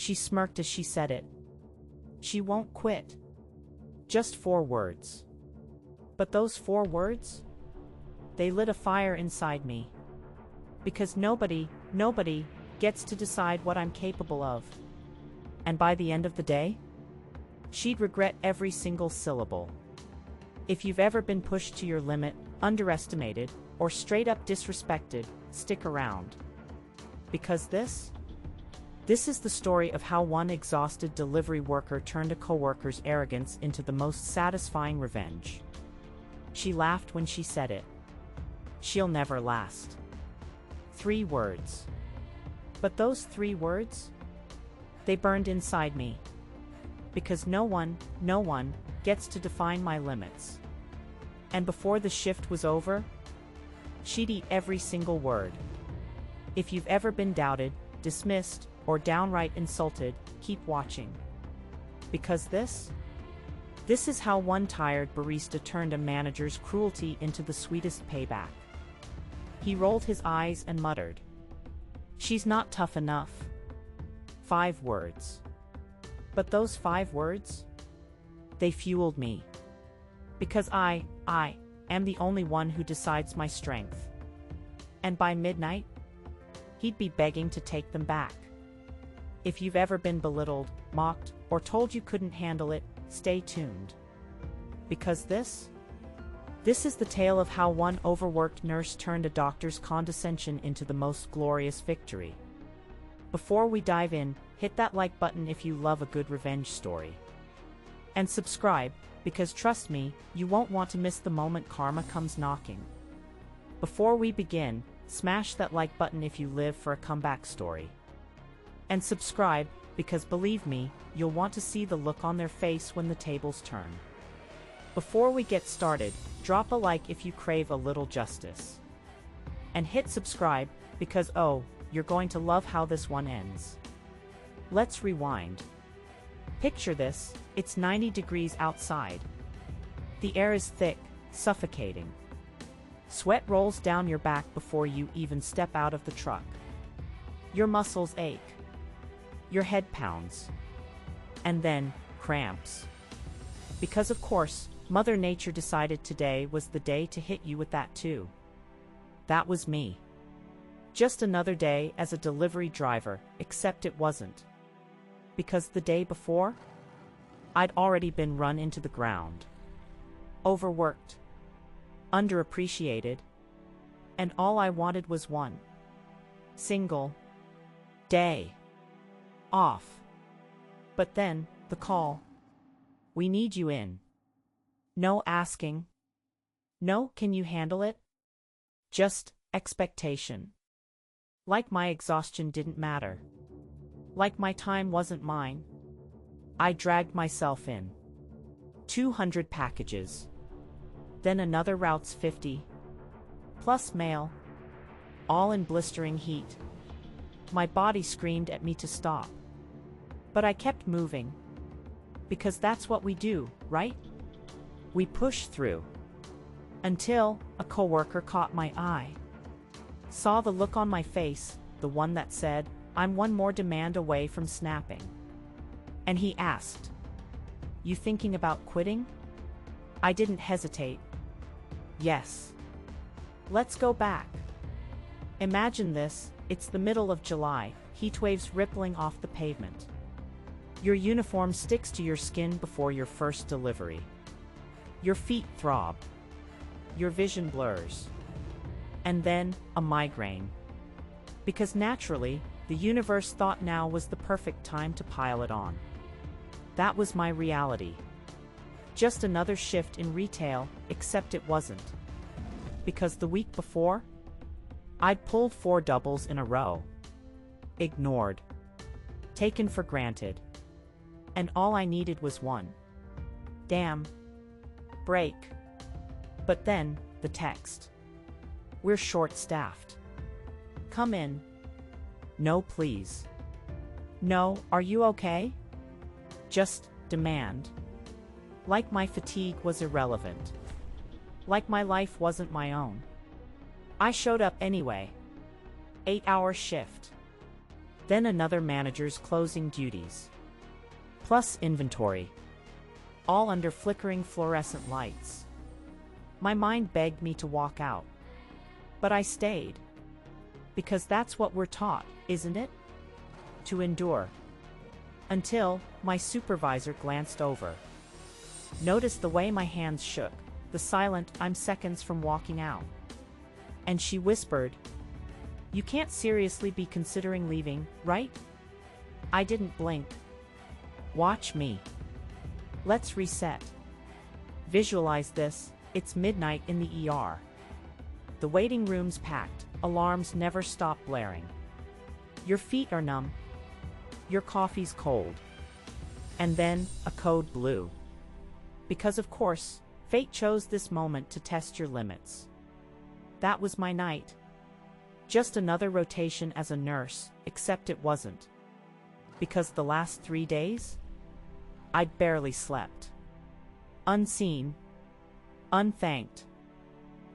She smirked as she said it. She won't quit. Just 4 words. But those 4 words? They lit a fire inside me. Because nobody gets to decide what I'm capable of. And by the end of the day, she'd regret every single syllable. If you've ever been pushed to your limit, underestimated, or straight up disrespected, stick around. Because this is the story of how one exhausted delivery worker turned a coworker's arrogance into the most satisfying revenge. She laughed when she said it. She'll never last. 3 words. But those 3 words? They burned inside me. Because no one gets to define my limits. And before the shift was over, she'd eat every single word. If you've ever been doubted, dismissed, or downright insulted, keep watching. Because this is how one tired barista turned a manager's cruelty into the sweetest payback. He rolled his eyes and muttered, "She's not tough enough." 5 words. But those 5 words? They fueled me. Because I am the only one who decides my strength. And by midnight, he'd be begging to take them back. If you've ever been belittled, mocked, or told you couldn't handle it, stay tuned. Because this is the tale of how one overworked nurse turned a doctor's condescension into the most glorious victory. Before we dive in, hit that like button if you love a good revenge story. And subscribe, because trust me, you won't want to miss the moment karma comes knocking. Before we begin, smash that like button if you live for a comeback story. And subscribe, because believe me, you'll want to see the look on their face when the tables turn. Before we get started, drop a like if you crave a little justice. And hit subscribe, because you're going to love how this one ends. Let's rewind. Picture this, it's 90 degrees outside. The air is thick, suffocating. Sweat rolls down your back before you even step out of the truck. Your muscles ache. Your head pounds. And then, cramps. Because of course, Mother Nature decided today was the day to hit you with that too. That was me. Just another day as a delivery driver, except it wasn't. Because the day before, I'd already been run into the ground. Overworked. Underappreciated. And all I wanted was one single day off. But then, the call. We need you in. No asking. No, can you handle it? Just expectation. Like my exhaustion didn't matter. Like my time wasn't mine. I dragged myself in. 200 packages. Then another route's 50. Plus mail. All in blistering heat. My body screamed at me to stop. But I kept moving. Because that's what we do, right? We push through. Until a coworker caught my eye. Saw the look on my face, the one that said, "I'm one more demand away from snapping." And he asked, "You thinking about quitting?" I didn't hesitate. Yes. Let's go back. Imagine this, it's the middle of July, heat waves rippling off the pavement. Your uniform sticks to your skin before your first delivery. Your feet throb. Your vision blurs. And then, a migraine. Because naturally, the universe thought now was the perfect time to pile it on. That was my reality. Just another shift in retail, except it wasn't. Because the week before, I'd pulled 4 doubles in a row. Ignored. Taken for granted. And all I needed was one. Damn. Break. But then, the text. We're short-staffed. Come in. No, please. No, are you okay? Just demand. Like my fatigue was irrelevant. Like my life wasn't my own. I showed up anyway. 8-hour shift. Then another manager's closing duties. Plus inventory. All under flickering fluorescent lights. My mind begged me to walk out. But I stayed. Because that's what we're taught, isn't it? To endure. Until my supervisor glanced over. Noticed the way my hands shook, the silent "I'm seconds from walking out." And she whispered, "You can't seriously be considering leaving, right?" I didn't blink. Watch me. Let's reset. Visualize this, it's midnight in the ER. The waiting room's packed, alarms never stop blaring. Your feet are numb. Your coffee's cold. And then, a code blue. Because of course, fate chose this moment to test your limits. That was my night. Just another rotation as a nurse, except it wasn't. Because the last 3 days, I'd barely slept. Unseen, unthanked,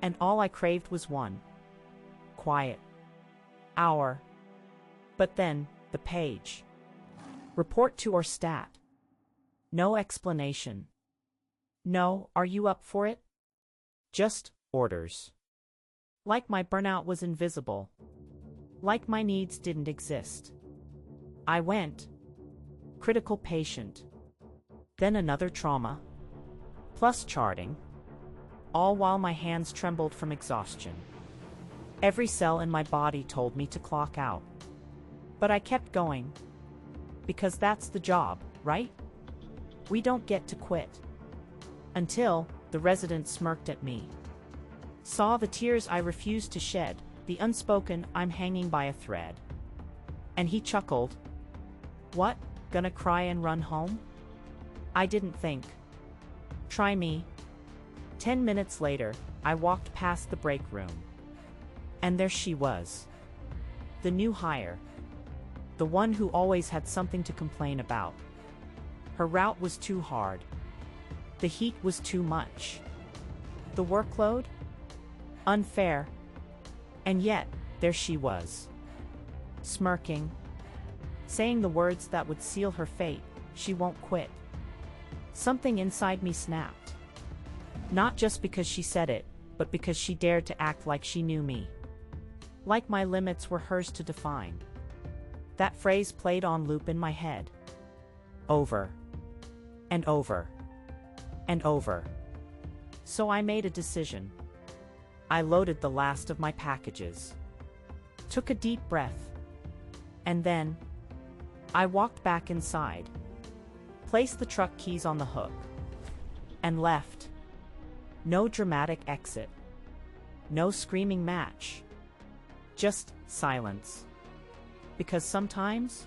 and all I craved was one quiet hour. But then, the page. Report to or stat. No explanation. No, are you up for it? Just orders. Like my burnout was invisible. Like my needs didn't exist. I went. Critical patient. Then another trauma. Plus charting. All while my hands trembled from exhaustion. Every cell in my body told me to clock out. But I kept going. Because that's the job, right? We don't get to quit. Until the resident smirked at me. Saw the tears I refused to shed, the unspoken "I'm hanging by a thread." And he chuckled. What, gonna cry and run home? I didn't think. Try me. 10 minutes later, I walked past the break room. And there she was. The new hire. The one who always had something to complain about. Her route was too hard. The heat was too much. The workload? Unfair. And yet, there she was. Smirking. Saying the words that would seal her fate, "She won't quit." Something inside me snapped. Not just because she said it, but because she dared to act like she knew me. Like my limits were hers to define. That phrase played on loop in my head. Over. And over. And over. So I made a decision. I loaded the last of my packages. Took a deep breath. And then, I walked back inside. Placed the truck keys on the hook. And left. No dramatic exit. No screaming match. Just silence. Because sometimes,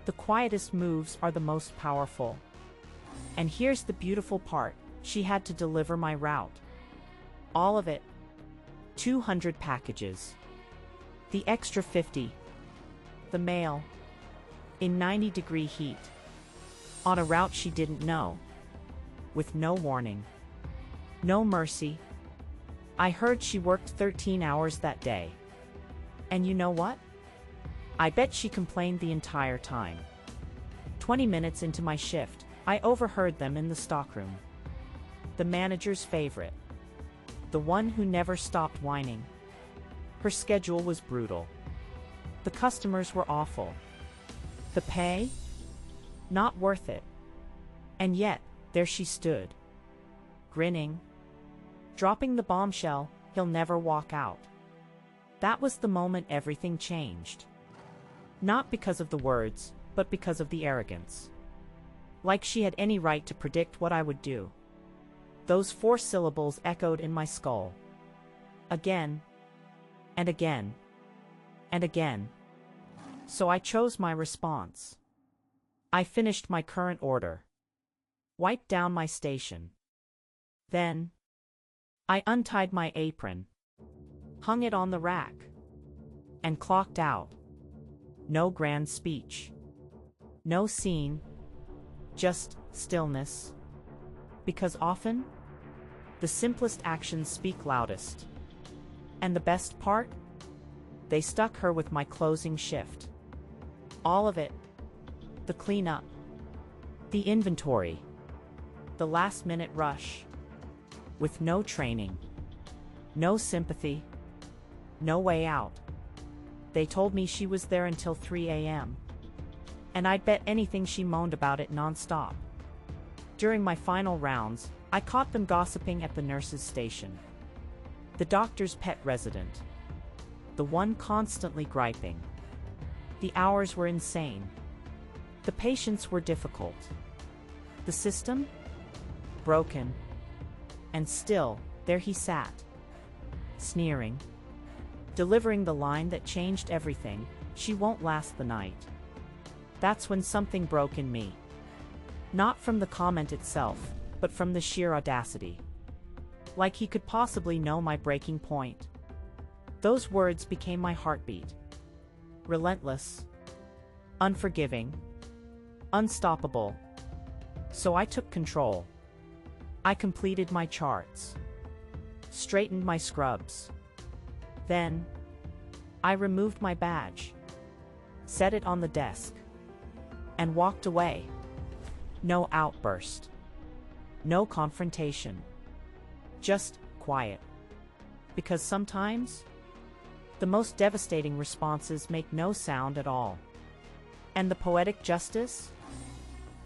the quietest moves are the most powerful. And here's the beautiful part, she had to deliver my route. All of it. 200 packages. The extra 50. The mail. In 90-degree heat. On a route she didn't know. With no warning. No mercy. I heard she worked 13 hours that day. And you know what? I bet she complained the entire time. 20 minutes into my shift, I overheard them in the stockroom. The manager's favorite. The one who never stopped whining. Her schedule was brutal. The customers were awful. The pay? Not worth it. And yet, there she stood. Grinning. Dropping the bombshell, "He'll never walk out." That was the moment everything changed. Not because of the words, but because of the arrogance. Like she had any right to predict what I would do. Those 4 syllables echoed in my skull. Again. And again. And again. So I chose my response. I finished my current order. Wiped down my station. Then, I untied my apron. Hung it on the rack. And clocked out. No grand speech. No scene. Just stillness. Because often, the simplest actions speak loudest. And the best part? They stuck her with my closing shift. All of it. The cleanup. The inventory. The last-minute rush. With no training. No sympathy. No way out. They told me she was there until 3 a.m. And I'd bet anything she moaned about it nonstop. During my final rounds, I caught them gossiping at the nurse's station. The doctor's pet resident. The one constantly griping. The hours were insane. The patients were difficult. The system? Broken. And still, there he sat. Sneering. Delivering the line that changed everything, "She won't last the night." That's when something broke in me. Not from the comment itself, but from the sheer audacity. Like he could possibly know my breaking point. Those words became my heartbeat. Relentless. Unforgiving. Unstoppable. So I took control. I completed my charts. Straightened my scrubs. Then, I removed my badge. Set it on the desk. And walked away. No outburst. No confrontation. Just quiet. Because sometimes, the most devastating responses make no sound at all. And the poetic justice?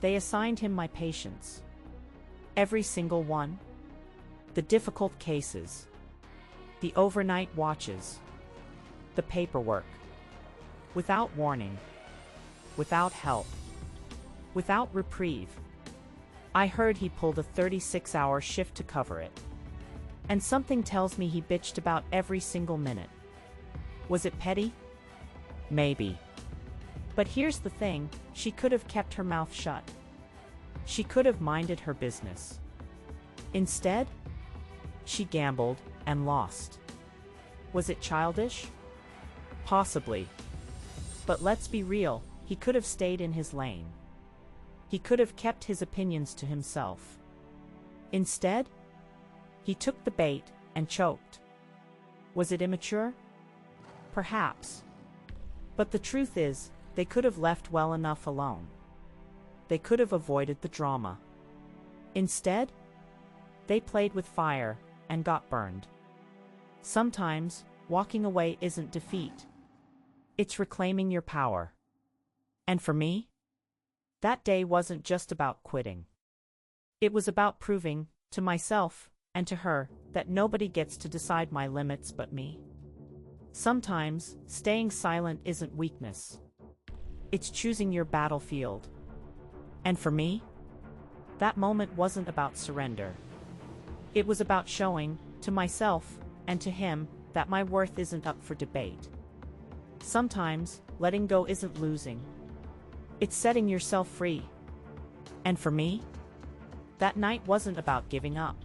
They assigned him my patients. Every single one. The difficult cases. The overnight watches. The paperwork. Without warning. Without help. Without reprieve. I heard he pulled a 36-hour shift to cover it. And something tells me he bitched about every single minute. Was it petty? Maybe. But here's the thing, she could have kept her mouth shut. She could have minded her business. Instead, she gambled and lost. Was it childish? Possibly. But let's be real, he could have stayed in his lane. He could have kept his opinions to himself. Instead, he took the bait and choked. Was it immature? Perhaps. But the truth is, they could have left well enough alone. They could have avoided the drama. Instead, they played with fire and got burned. Sometimes, walking away isn't defeat. It's reclaiming your power. And for me, that day wasn't just about quitting. It was about proving, to myself and to her, that nobody gets to decide my limits but me. Sometimes, staying silent isn't weakness. It's choosing your battlefield. And for me, that moment wasn't about surrender. It was about showing, to myself and to him, that my worth isn't up for debate. Sometimes, letting go isn't losing. It's setting yourself free. And for me, that night wasn't about giving up.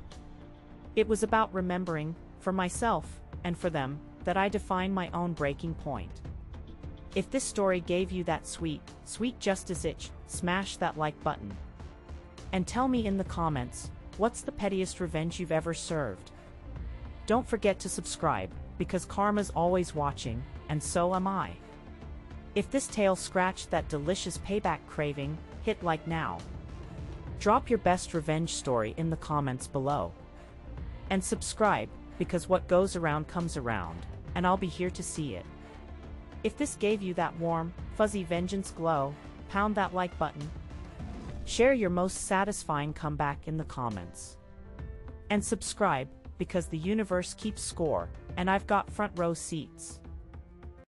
It was about remembering, for myself and for them, that I define my own breaking point. If this story gave you that sweet justice itch, smash that like button. And tell me in the comments, what's the pettiest revenge you've ever served? Don't forget to subscribe, because karma's always watching, and so am I. If this tale scratched that delicious payback craving, hit like now. Drop your best revenge story in the comments below. And subscribe, because what goes around comes around, and I'll be here to see it. If this gave you that warm, fuzzy vengeance glow, pound that like button. Share your most satisfying comeback in the comments. And subscribe, because the universe keeps score, and I've got front row seats.